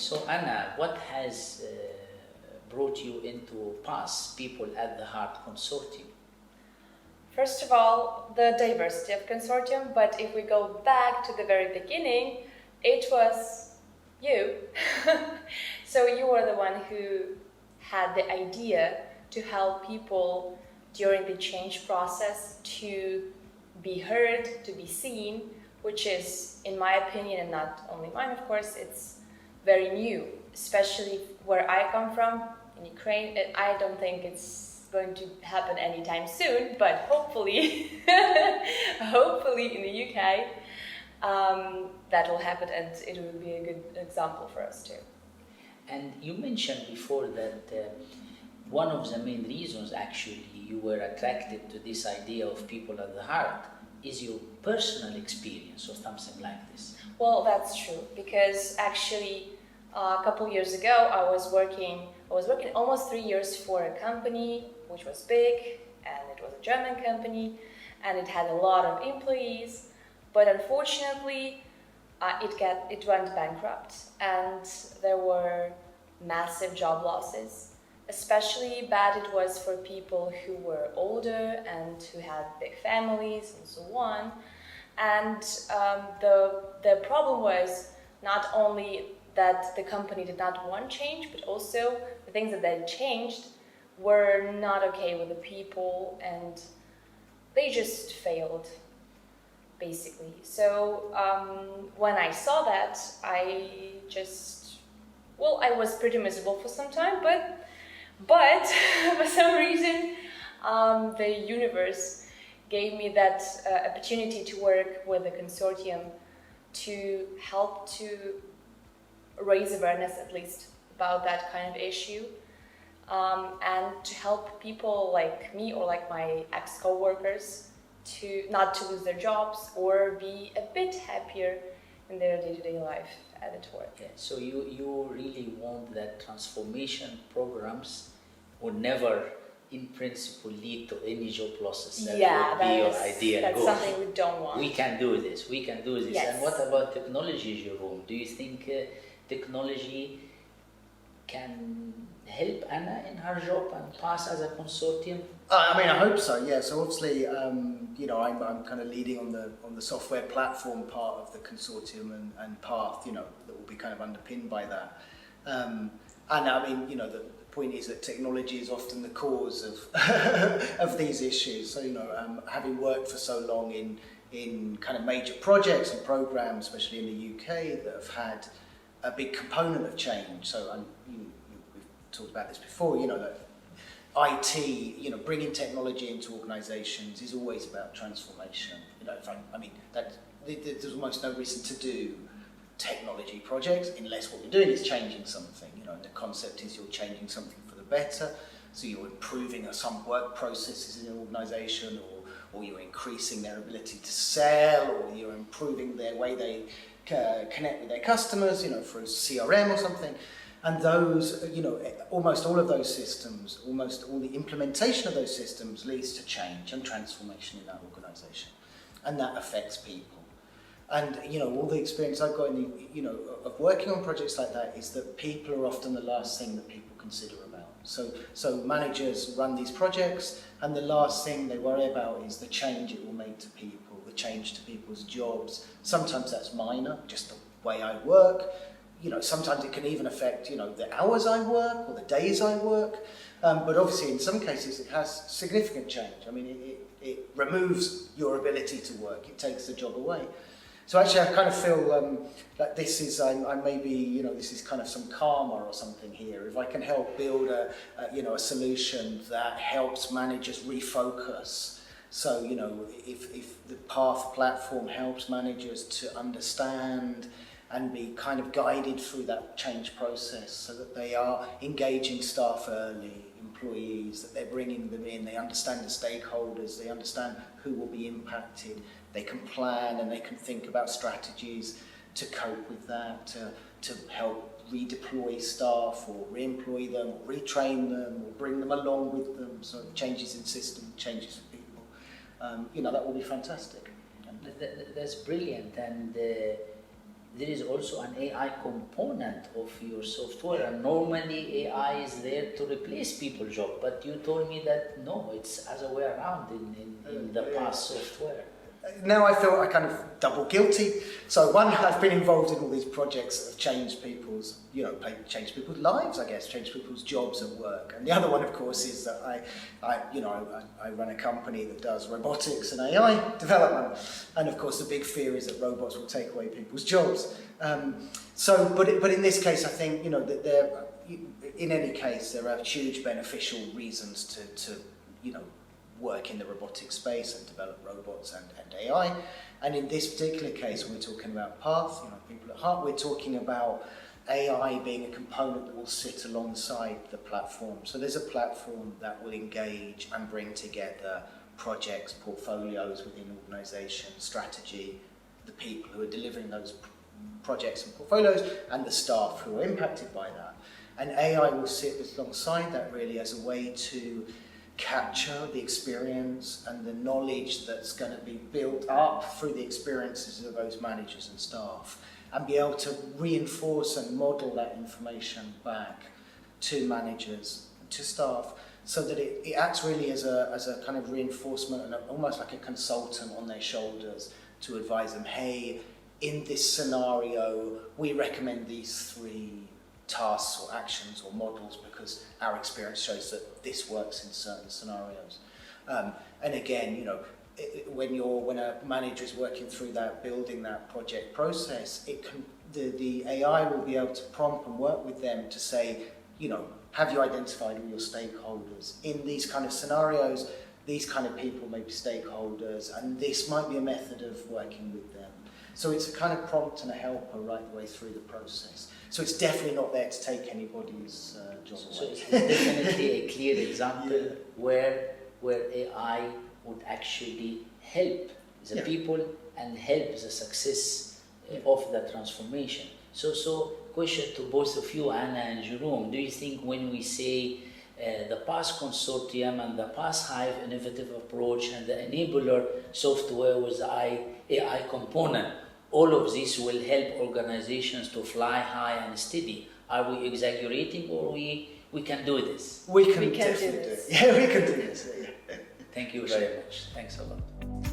So Anna, what has brought you into PAS, People at the Heart Consortium? First of all, the diversity of consortium, but if we go back to the very beginning, it was you. So you were the one who had the idea to help people during the change process to be heard, to be seen, which is, in my opinion, and not only mine, of course, it's very new, especially where I come from, in Ukraine. I don't think it's going to happen anytime soon, but hopefully, hopefully in the UK, that will happen, and it will be a good example for us too. And you mentioned before that one of the main reasons actually you were attracted to this idea of People at the Heart is your personal experience or something like this. Well, that's true, because actually a couple years ago I was working almost 3 years for a company which was big, and it was a German company, and it had a lot of employees, but unfortunately it went bankrupt, and there were massive job losses. Especially bad it was for people who were older and who had big families and so on. And the problem was not only that the company did not want change, but also the things that they changed were not okay with the people, and they just failed, basically. So when I saw that, I was pretty miserable for some time, but for some reason, the universe gave me that opportunity to work with a consortium to help to raise awareness, at least, about that kind of issue, and to help people like me or like my ex-co-workers to not to lose their jobs or be a bit happier in their day-to-day life at work. Yeah. So you really want that transformation programs would never, in principle, lead to any job losses. That would be your ideal that's goal. something we don't want. We can do this. Yes. And what about technology, Jerome? Do you think technology can help Anna in her job and PAS as a consortium? I mean, I hope so. Yeah. So obviously, I'm kind of leading on the software platform part of the consortium and path. That will be kind of underpinned by that. And I mean, the point is that technology is often the cause of these issues. So having worked for so long in kind of major projects and programs, especially in the UK, that have had a big component of change. So we've talked about this before. That IT, bringing technology into organisations is always about transformation. There's almost no reason to do technology projects unless what you're doing is changing something. And the concept is you're changing something for the better. So you're improving some work processes in an organisation, or you're increasing their ability to sell, or you're improving their way they connect with their customers, through CRM or something. And those, almost all of those systems, almost all the implementation of those systems leads to change and transformation in that organisation. And that affects people. And, all the experience I've got of working on projects like that is that people are often the last thing that people consider about. So managers run these projects, and the last thing they worry about is the change it will make to people, the change to people's jobs. Sometimes that's minor, just the way I work. Sometimes it can even affect, the hours I work or the days I work. But obviously, in some cases, it has significant change. I mean, it removes your ability to work. It takes the job away. So actually, I kind of feel that this is, this is kind of some karma or something here. If I can help build a solution that helps managers refocus. So, if the Path platform helps managers to understand and be kind of guided through that change process so that they are engaging staff early, employees, that they're bringing them in, they understand the stakeholders, they understand who will be impacted, they can plan and they can think about strategies to cope with that, to help redeploy staff or re-employ them or retrain them or bring them along with them, so changes in system, changes for people. That will be fantastic. That's brilliant. And there is also an AI component of your software, and normally AI is there to replace people's job, but you told me that no, it's as a way around in the past software. Now I feel I kind of double guilty. So one, I've been involved in all these projects that have changed people's, changed people's lives, I guess, changed people's jobs at work. And the other one, of course, is that I run a company that does robotics and AI development. And of course, the big fear is that robots will take away people's jobs. But in this case, I think, that in any case, there are huge beneficial reasons to work in the robotic space and develop robots and AI. And in this particular case, when we're talking about Path, people at heart, we're talking about AI being a component that will sit alongside the platform. So there's a platform that will engage and bring together projects, portfolios within organizations, strategy, the people who are delivering those projects and portfolios, and the staff who are impacted by that. And AI will sit alongside that really as a way to capture the experience and the knowledge that's going to be built up through the experiences of those managers and staff, and be able to reinforce and model that information back to managers, to staff, so that it acts really as a kind of reinforcement and almost like a consultant on their shoulders to advise them, hey, in this scenario, we recommend these 3 tasks or actions or models because our experience shows that this works in certain scenarios. And again, when a manager is working through that, building that project process, the AI will be able to prompt and work with them to say, have you identified all your stakeholders? In these kind of scenarios, these kind of people may be stakeholders, and this might be a method of working with them. So it's a kind of prompt and a helper right the way through the process. So it's definitely not there to take anybody's job away. So it's definitely a clear example where AI would actually help the people and help the success of the transformation. So question to both of you, Anna and Jerome, do you think when we say the PASS Consortium and the PASS Hive innovative approach and the enabler software with the AI component, all of this will help organizations to fly high and steady? Are we exaggerating, or we can do this? We can definitely do it. Yeah, we can do this. Thank you very much. Thanks a lot.